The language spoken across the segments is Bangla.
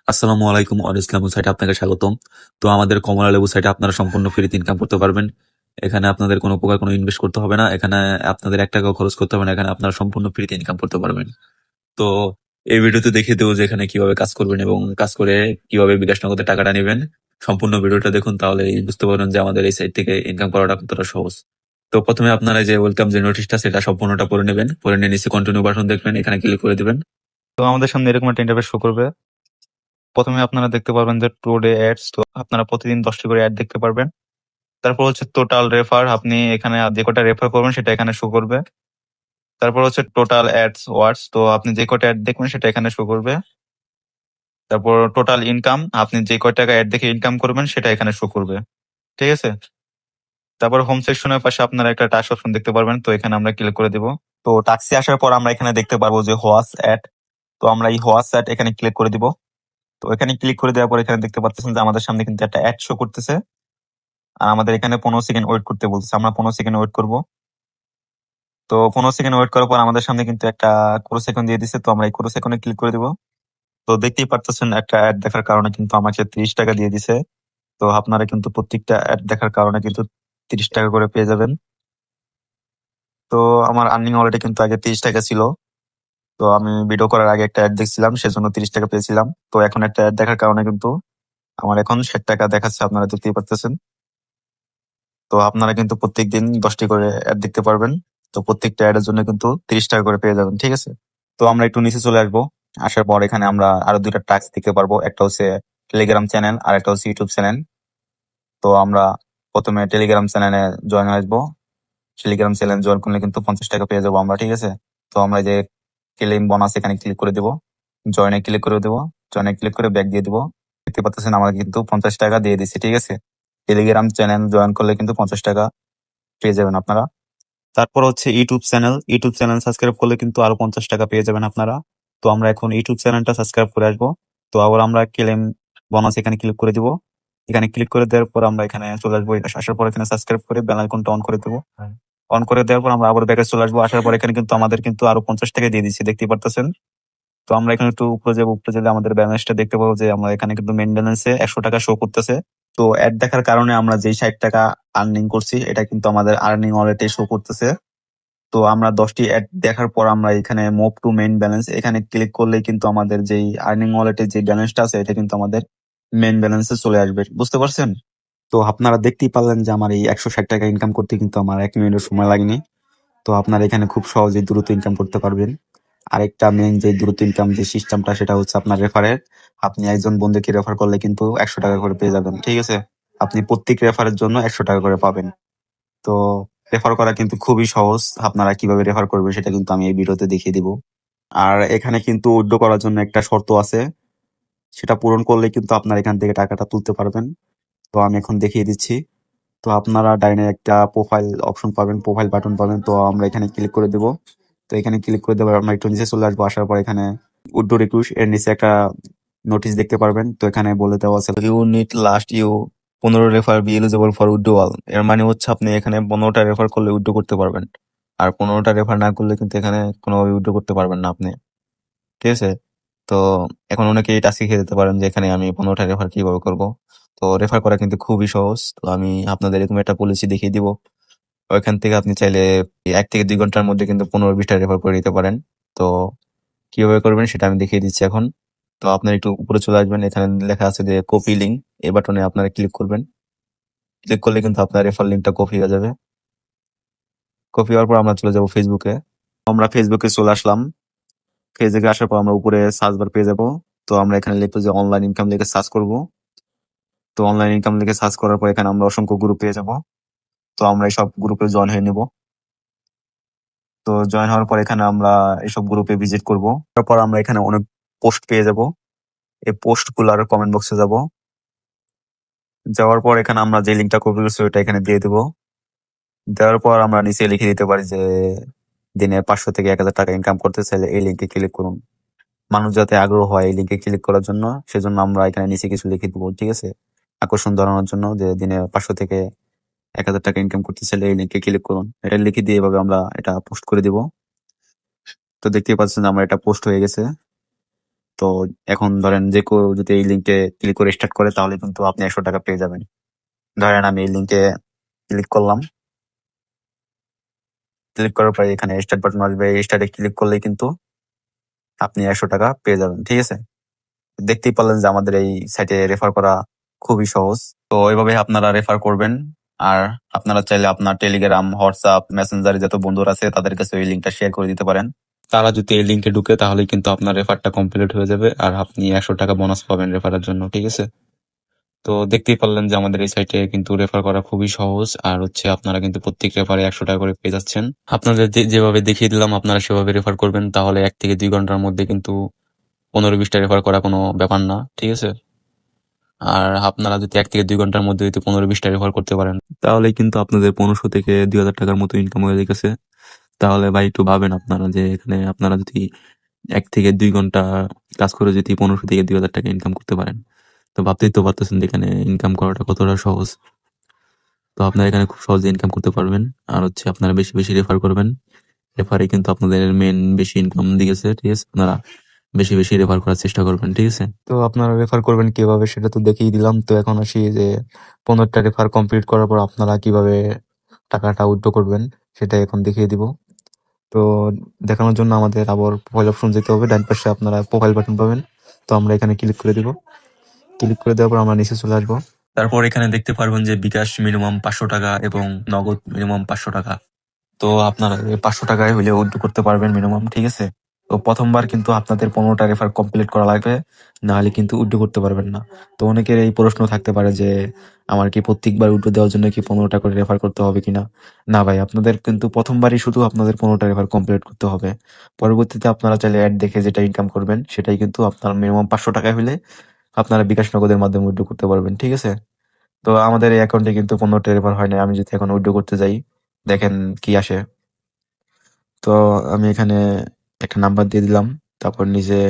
আসসালামু আলাইকুম। ইসলাম সাইটে আপনাকে স্বাগতম। তো আমাদের কমলা লেবু সাইটে আপনারা সম্পূর্ণ ফ্রিতে ইনকাম করতে পারবেন। এখানে আপনাদের কোনো প্রকার কোনো ইনভেস্ট করতে হবে না। এখানে আপনাদের 1 টাকাও খরচ করতে হবে না। এখানে আপনারা সম্পূর্ণ ফ্রিতে ইনকাম করতে পারবেন। তো এই ভিডিওতে দেখিয়ে দেবো যে এখানে কিভাবে কাজ করবেন এবং কাজ করে কিভাবে বিকাশ নগদে টাকাটা নেবেন। সম্পূর্ণ ভিডিওটা দেখুন, তাহলেই বুঝতে পারবেন যে আমাদের এই সাইট থেকে ইনকাম করাটা কতটা সহজ। তো প্রথমে আপনারা যে ওয়েলকাম যে নোটিশটা সেটা সম্পূর্ণটা পড়ে নেবেন। পড়ে নিয়ে নিচে কন্টিনিউ বাটন দেখবেন, এখানে ক্লিক করে দিবেন। তো আমাদের সামনে এরকম একটা ইন্টারফেস শো করবে। প্রথমে আপনারা দেখতে পারবেন যে টুডে অ্যাডস, তো আপনারা প্রতিদিন 10টি করে অ্যাড দেখতে পারবেন। তারপর হচ্ছে টোটাল রেফার, আপনি এখানে যে কটা রেফার করবেন সেটা এখানে শো করবে। তারপর হচ্ছে টোটাল অ্যাডস ওয়ার্ডস, তো আপনি যে কটা অ্যাড দেখবেন সেটা এখানে শো করবে। তারপর টোটাল ইনকাম, আপনি যে কয় টাকা অ্যাড দেখে ইনকাম করবেন সেটা এখানে শো করবে। ঠিক আছে। তারপর হোম সেকশনের পাশে আপনারা একটা টাস্ক অপশন দেখতে পারবেন, তো এখানে আমরা ক্লিক করে দিব। তো টাস্কে আসার পর আমরা এখানে দেখতে পারবো যে হোয়াটস অ্যাড, তো আমরা এই হোয়াটস অ্যাড এখানে ক্লিক করে দিব। তো এখানে ক্লিক করে দেওয়ার পর এখানে দেখতে পাচ্ছেন যে আমাদের সামনে কিন্তু একটা অ্যাড শো করতেছে, আর আমাদের এখানে 15 সেকেন্ড ওয়েট করতে বলতেছে। আমরা 15 সেকেন্ড ওয়েট করব। তো 15 সেকেন্ড ওয়েট করার পর আমাদের সামনে কিন্তু একটা ক্রো সেকেন্ড দিয়ে দিচ্ছে, তো আমরা এই ক্রো সেকেন্ডে ক্লিক করে দিব। তো দেখতেই পারতেছেন একটা অ্যাড দেখার কারণে কিন্তু আমাকে 30 টাকা দিয়ে দিছে। তো আপনারা কিন্তু প্রত্যেকটা অ্যাড দেখার কারণে কিন্তু 30 টাকা করে পেয়ে যাবেন। তো আমার আর্নিং অলরেডি কিন্তু আগে 30 টাকা ছিল। তো আমি ভিডিও করার আগে একটা অ্যাড দেখছিলাম, সেজন্য 30 টাকা পেয়েছিলাম। তো এখন একটা অ্যাড দেখার কারণে কিন্তু আমার এখন 60 টাকা দেখাচ্ছে, আপনারা দেখতেই পাচ্ছেন। তো আপনারা কিন্তু প্রত্যেকদিন 10টি করে অ্যাড দেখতে পারবেন। তো প্রত্যেকটা অ্যাডের জন্য কিন্তু 30 টাকা করে পেয়ে যাবেন। ঠিক আছে। তো আমরা একটু নিচে চলে আসবো। আসার পর এখানে আমরা আরো দুইটা টাস্ক দেখতে পারবো, একটা হচ্ছে টেলিগ্রাম চ্যানেল আর একটা হচ্ছে ইউটিউব চ্যানেল। তো আমরা প্রথমে টেলিগ্রাম চ্যানেলে জয়েন আসবো। টেলিগ্রাম চ্যানেল জয়েন করলে কিন্তু 50 টাকা পেয়ে যাবো আমরা। ঠিক আছে। তো আমরা যে ক্লেম বোনাস এখানে ক্লিক করে দেবো, জয়েনে ক্লিক করে দেবো, জয়েনে ক্লিক করে ব্যাক দিয়ে দিবো। দেখতে পাচ্ছেন আমাকে কিন্তু 50 টাকা দিয়ে দিচ্ছে। ঠিক আছে। টেলিগ্রাম চ্যানেল জয়েন করলে কিন্তু 50 টাকা পেয়ে যাবেন আপনারা। তারপর হচ্ছে ইউটিউব চ্যানেল সাবস্ক্রাইব করলে কিন্তু আরো 50 টাকা পেয়ে যাবেন আপনারা। তো আমরা এখন ইউটিউব চ্যানেলটা সাবস্ক্রাইব করে আসবো। তো আবার আমরা ক্লেম বোনাস এখানে ক্লিক করে দিব। এখানে ক্লিক করে দেওয়ার পর আমরা এখানে চলে আসবো। আসার পর এখানে সাবস্ক্রাইব করে বেল আইকনটা অন করে দেবো। অন করে দেওয়ার পর আমরা আবার ব্যাকে চলে আসবো। আসার পর এখানে কিন্তু আমাদের কিন্তু আরো 50 টাকা দিয়ে দিচ্ছে, দেখতেই পারতেছেন। তো আমরা এখানে একটু উপরে যাবো, উপরে গেলে আমাদের ব্যালেন্সটা দেখতে পাবো যে আমরা এখানে কিন্তু মেইন ব্যালেন্সে 100 টাকা শো করতেছে। তো অ্যাড দেখার কারণে আমরা যেই 60 টাকা আর্নিং করছি এটা কিন্তু আমাদের আর্নিং অলরেডি শো করতেছে। তো আমরা 10টি অ্যাড দেখার পর আমরা এখানে মুভ টু মেইন ব্যালেন্স এখানে ক্লিক করলেই কিন্তু আমাদের যেই আর্নিং ওয়ালেটে যে ব্যালেন্সটা আছে এটা কিন্তু আমাদের মেইন ব্যালেন্সে চলে আসবে। বুঝতে পারছেন? তো আপনারা দেখতেই পারলেন যে আমার এই 160 টাকা ইনকাম করতে কিন্তু আমার 1 মিনিটের সময় লাগেনি। তো আপনারা এখানে খুব সহজেই দ্রুত ইনকাম করতে পারবেন। আরেকটা মেইন যে দ্রুত ইনকাম যে সিস্টেমটা সেটা হচ্ছে আপনার রেফারের। আপনি একজন বন্ধুকে রেফার করলে কিন্তু 100 টাকা করে পেয়ে যাবেন। ঠিক আছে। আপনি প্রত্যেক রেফারের জন্য 100 টাকা করে পাবেন। তো রেফার করা কিন্তু খুবই সহজ। আপনারা কিভাবে রেফার করবেন সেটা কিন্তু আমি এই ভিডিওতে দেখিয়ে দিব। আর এখানে কিন্তু উইথড্র করার জন্য একটা শর্ত আছে, সেটা পূরণ করলে কিন্তু আপনারা এখান থেকে টাকাটা তুলতে পারবেন। তো আমি এখন দেখিয়ে দিচ্ছি। তো আপনারা ডাইনে একটা প্রোফাইল অপশন পাবেন, প্রোফাইল বাটন পাবেন। তো আমরা এখানে ক্লিক করে দেবো। তো এখানে ক্লিক করে দেওয়ার আমরা একটু নিচে চলে আসবো। আসার পর এখানে উইথড্র রিকোয়েস্ট এর নিচে একটা নোটিশ দেখতে পারবেন। তো এখানে বলে দেওয়া আছে you need last you 15 refer be eligible for withdrawal. এর মানে হচ্ছে আপনি এখানে 15টা রেফার করলে উইথড্র করতে পারবেন। আর 15টা রেফার না করলে কিন্তু এখানে কোনোভাবে উইথড্র করতে পারবেন না আপনি। ঠিক আছে। তো এখন অনেকে এই টাস্কে খেয়ে যেতে পারেন যে এখানে আমি 15টা রেফার কিভাবে করব। তো রেফার করা কিন্তু খুবই সহজ। তো আমি আপনাদের এরকম একটা পলিসি দেখিয়ে দিব। ওইখান থেকে আপনি চাইলে 1 থেকে 2 ঘন্টার মধ্যে কিন্তু 15-20টা রেফার করে নিতে পারেন। তো কিভাবে করবেন সেটা আমি দেখিয়ে দিচ্ছি এখন। তো আপনার একটু উপরে চলে আসবেন, এখানে লেখা আছে যে কপি লিঙ্ক, এই বাটনে আপনারা ক্লিক করবেন। ক্লিক করলে কিন্তু আপনার রেফার লিঙ্কটা কপি হয়ে যাবে। কপি হওয়ার পর আমরা চলে যাব ফেসবুকে। আমরা ফেসবুকে চলে আসলাম। ফেসবুকে আসার পর আমরা উপরে সার্চ বার পেয়ে যাবো। তো আমরা এখানে লিখবো যে অনলাইন ইনকাম লিখে সার্চ করব। তো অনলাইন ইনকাম লিখে সার্চ করার পর এখানে আমরা অসংখ্য গ্রুপ পেয়ে যাব। তো আমরা এই সব গ্রুপে জয়েন হয়ে নেব। তো জয়েন হওয়ার পর এখানে আমরা এইসব গ্রুপে ভিজিট করব। তারপর আমরা এখানে অনেক পোস্ট পেয়ে যাব। এই পোস্ট গুলার কমেন্ট বক্সে যাব। যাওয়ার পর এখানে আমরা যে লিঙ্কটা কপি করছি ওটা এখানে দিয়ে দেবো। দেওয়ার পর আমরা নিচে লিখে দিতে পারি যে দিনে 500 থেকে 1000 টাকা ইনকাম করতে চাইলে এই লিঙ্কে ক্লিক করুন। মানুষ যাতে আগ্রহ হয় এই লিঙ্কে ক্লিক করার জন্য, সেজন্য আমরা এখানে নিচে কিছু লিখে দেবো। ঠিক আছে। আকর্ষণ ধরানোর জন্য যে দিনে 500 থেকে 1000 টাকা ইনকাম করতে চাইলে এই লিঙ্কে ক্লিক করুন, এটা লিখে দিয়ে এভাবে আমরা এটা পোস্ট করে দিব। তো দেখতেই পাচ্ছেন আমার এটা পোস্ট হয়ে গেছে। তো এখন ধরেন যে কেউ যদি এই লিঙ্কে ক্লিক করে স্টার্ট করে তাহলে কিন্তু আপনি 100 টাকা পেয়ে যাবেন। ধরেন আমি এই লিঙ্কে ক্লিক করলাম, ক্লিক করার পরে এখানে স্টার্ট বাটন আসবে, এই স্টার্টে ক্লিক করলেই কিন্তু আপনি 100 টাকা পেয়ে যাবেন। ঠিক আছে, দেখতেই পারলেন যে আমাদের এই সাইটে রেফার করা খুবই সহজ। তো এইভাবে আপনারা রেফার করবেন। আর আপনারা চাইলে আপনার টেলিগ্রাম, হোয়াটসঅ্যাপ, মেসেঞ্জারে যত বন্ধুরা আছে তাদের কাছে এই লিঙ্কটা শেয়ার করে দিতে পারেন। তারা যদি এই লিঙ্কে ঢুকে তাহলে কিন্তু আপনার রেফারটা কমপ্লিট হয়ে যাবে আর আপনি 100 টাকা বোনাস পাবেন রেফারের জন্য। ঠিক আছে, তো দেখতেই পারলেন যে আমাদের এই সাইটে কিন্তু রেফার করা খুবই সহজ। আর আপনারা কিন্তু প্রত্যেক রেফারে 100 টাকা করে পেয়ে যাচ্ছেন। আপনাদের যেভাবে দেখিয়ে দিলাম আপনারা সেভাবে রেফার করবেন, তাহলে 1 থেকে 2 ঘন্টার মধ্যে কিন্তু 15-20টা রেফার করা কোনো ব্যাপার না। ঠিক আছে, আর আপনারা যদি 1 থেকে 2 ঘন্টার মধ্যে যদি 15-20টা রেফার করতে পারেন তাহলে কিন্তু আপনাদের 1500 থেকে 2000 টাকার মতো ইনকাম হয়ে গেছে। তাহলে ভাই একটু ভাবেন আপনারা যে এখানে আপনারা যদি 1 থেকে 2 ঘন্টা কাজ করে যদি 1500 থেকে 2000 টাকা ইনকাম করতে পারেন, তো ভাবতেই তো পারতেছেন যে এখানে ইনকাম করাটা কতটা সহজ। তো আপনারা এখানে খুব সহজে ইনকাম করতে পারবেন। আর আপনারা বেশি বেশি রেফার করবেন, রেফারে কিন্তু আপনাদের মেন বেশি ইনকাম দিয়েছে। ঠিক আছে, আপনারা বেশি বেশি রেফার করার চেষ্টা করবেন। ঠিক আছে, তো আপনারা রেফার করবেন কিভাবে সেটা তো দেখিয়ে দিলাম। তো এখন আসি যে 15টা রেফার কমপ্লিট করার পর আপনারা কিভাবে টাকাটা উইথড্র করবেন সেটা এখন দেখিয়ে দিব। তো দেখানোর জন্য আমাদের আবার প্রোফাইল অপশন যেতে হবে, ডান পাশে আপনারা প্রোফাইল বাটন পাবেন। তো আমরা এখানে ক্লিক করে দিব, ক্লিক করে দেওয়ার পর আমরা নিচে চলে আসবো। তারপর এখানে দেখতে পারবেন যে বিকাশ মিনিমাম 500 টাকা এবং নগদ মিনিমাম 500 টাকা। তো আপনারা 500 টাকায় হলে উইথড্র করতে পারবেন মিনিমাম। ঠিক আছে, তো প্রথমবার কিন্তু আপনাদের 15টা রেফার কমপ্লিট করা লাগবে, না হলে কিন্তু উইথড্র করতে পারবেন না। তো অনেকের এই প্রশ্ন থাকতে পারে যে আমার কি প্রত্যেকবার উইথড্র দেওয়ার জন্য কি 15টা করে রেফার করতে হবে কিনা। না ভাই, আপনাদের কিন্তু প্রথমবারই শুধু আপনাদের 15টা রেফার কমপ্লিট করতে হবে। পরবর্তীতে আপনারা চাইলে অ্যাড দেখে যেটা ইনকাম করবেন সেটাই কিন্তু আপনার মিনিমাম 500 টাকায় হলে আপনারা বিকাশ নগদের মাধ্যমে উইথড্র করতে পারবেন। ঠিক আছে, তো আমাদের এই অ্যাকাউন্টে কিন্তু 15টা রেফার হয় না। আমি যদি এখন উইথড্র করতে যাই দেখেন কি আসে। তো আমি এখানে একটা নাম্বার দিয়ে দিলাম, তারপর নিজে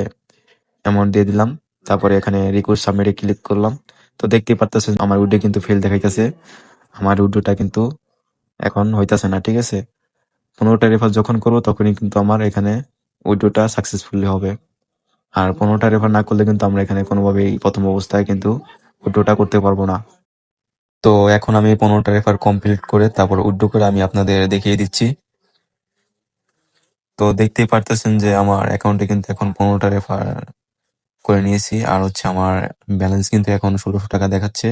অ্যামাউন্ট দিয়ে দিলাম, তারপরে এখানে রিকোয়েস্ট সাবমিটে ক্লিক করলাম। তো দেখতেই পারতেছেন আমার উইড্রো কিন্তু ফেল দেখাইতেছে, আমার উইড্রোটা কিন্তু এখন হইতাছে না। ঠিক আছে, 15টা রেফার যখন করবো তখনই কিন্তু আমার এখানে উইড্রোটা সাকসেসফুলি হবে। আর 15টা রেফার না করলে কিন্তু আমরা এখানে কোনোভাবেই প্রথম অবস্থায় কিন্তু উইড্রোটা করতে পারবো না। তো এখন আমি 15টা রেফার কমপ্লিট করে তারপর উইড্রো করে আমি আপনাদের দেখিয়ে দিচ্ছি। তো দেখতেই পারতেছেন যে আমার অ্যাকাউন্টে কিন্তু এখন 15টা রেফার করে নিয়েছি। আর আমার ব্যালেন্স কিন্তু এখন 1600 টাকা দেখাচ্ছে।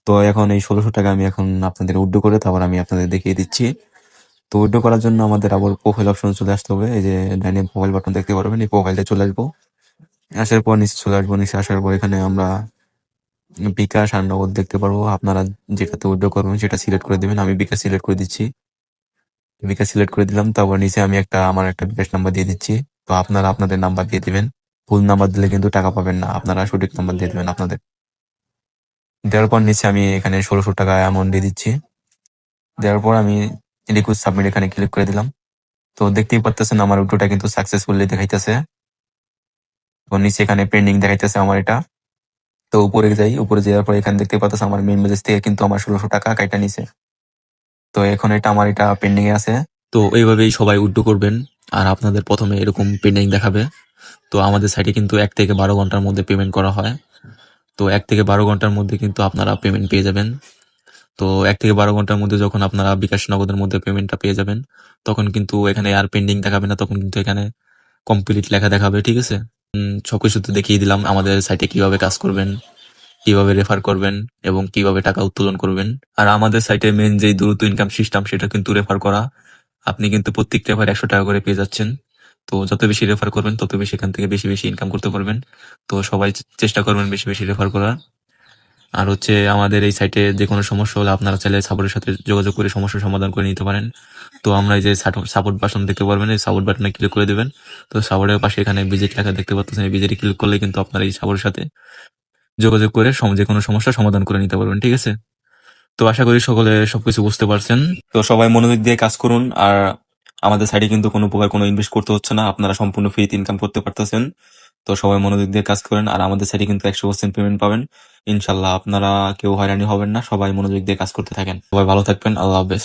তো এখন এই 1600 টাকা আমি এখন আপনাদের উইথড্র করে তারপর আমি আপনাদের দেখিয়ে দিচ্ছি। তো উইথড্র করার জন্য আমাদের আবার প্রোফাইল অপশন চলে আসতে হবে। এই যে ডাইনে প্রোফাইল বাটন দেখতে পারবেন, এই প্রোফাইলটা চলে আসবো। আসার পর নিচে চলে আসবো, নিচে আসার পর এখানে আমরা বিকাশ আর নগদ দেখতে পারবো। আপনারা যেটাতে উইথড্র করবেন সেটা সিলেক্ট করে দিবেন। আমি বিকাশ সিলেক্ট করে দিচ্ছি, বিকাশ সিলেক্ট করে দিলাম। তারপর নিচে আমি আমার একটা বিকাশ নাম্বার দিয়ে দিচ্ছি। তো আপনারা আপনাদের নাম্বার দিয়ে দিবেন, ভুল নাম্বার দিলে কিন্তু টাকা পাবেন না, আপনারা সঠিক নাম্বার দিয়ে দিবেন আপনাদের। দেওয়ার পর নিচে আমি এখানে 1600 টাকা অ্যামাউন্ট দিয়ে দিচ্ছি। দেওয়ার পর আমি রিকোয়েস্ট সাবমিট এখানে ক্লিক করে দিলাম। তো দেখতেই পারতেছেন আমার উইথড্রটা কিন্তু সাকসেসফুলি দেখাইতেছে। তো নিচে এখানে পেন্ডিং দেখাইতেছে আমার এটা। তো উপরে যাই, উপরে যাওয়ার পর এখানে দেখতে পারতেছে আমার মেইন মেসেজ থেকে কিন্তু আমার 1600 টাকা কাইটা নিছে। তো এখন আমার এটা পেন্ডিং এ আছে। তো এইভাবেই সবাই উইথড্র করবেন। আর আপনাদের প্রথমে এরকম পেন্ডিং দেখাবে। তো আমাদের সাইটে কিন্তু 1 থেকে 12 ঘন্টার মধ্যে পেমেন্ট করা হয়। তো 1 থেকে 12 ঘন্টার মধ্যে কিন্তু আপনারা পেমেন্ট পেয়ে যাবেন। তো 1 থেকে 12 ঘন্টার মধ্যে যখন আপনারা বিকাশ নগদের মধ্যে পেমেন্টটা পেয়ে যাবেন তখন কিন্তু এখানে আর পেন্ডিং দেখাবে না, তখন কিন্তু এখানে কমপ্লিট লেখা দেখাবে। ঠিক আছে, সবকিছু তো দেখিয়ে দিলাম আমাদের সাইটে কিভাবে কাজ করবেন, কিভাবে রেফার করবেন এবং কিভাবে টাকা উত্তোলন করবেন। আর আমাদের সাইটে মেন যে দ্রুত ইনকাম সিস্টেম সেটা কিন্তু রেফার করা। আপনি কিন্তু প্রত্যেক রেফার 100 টাকা করে পেয়ে যাচ্ছেন। তো যত বেশি রেফার করবেন তত বেশি এখান থেকে বেশি বেশি ইনকাম করতে পারবেন। তো সবাই চেষ্টা করবেন বেশি বেশি রেফার করার। আর আমাদের এই সাইটে যে কোনো সমস্যা হলে আপনারা চাইলে সাপোর্টের সাথে যোগাযোগ করে সমস্যার সমাধান করে নিতে পারেন। তো আমরা এই যে সাপোর্ট বাটন দেখতে পারবেন, এই সাপোর্ট বাটনে ক্লিক করে দেবেন। তো সাপোর্টের পাশে এখানে ভিজিট লেখা দেখতে পাচ্ছেন, এই ভিজিটে ক্লিক করলে কিন্তু আপনারা এই সাপোর্টের সাথে যোগাযোগ করে যে কোনো সমস্যার সমাধান করে নিতে পারবেন। ঠিক আছে, তো আশা করি সকলে সবকিছু বুঝতে পারছেন। তো সবাই মনোযোগ দিয়ে কাজ করুন। আর আমাদের সাইটে কিন্তু কোনো প্রকার কোনো ইনভেস্ট করতে হচ্ছে না, আপনারা সম্পূর্ণ ফ্রিতে ইনকাম করতে পারতেছেন। তো সবাই মনোযোগ দিয়ে কাজ করেন। আর আমাদের সাইটে কিন্তু 100% পেমেন্ট পাবেন ইনশাল্লাহ। আপনারা কেউ হয়রানি হবেন না, সবাই মনোযোগ দিয়ে কাজ করতে থাকেন। সবাই ভালো থাকবেন, আল্লাহ হাফেজ।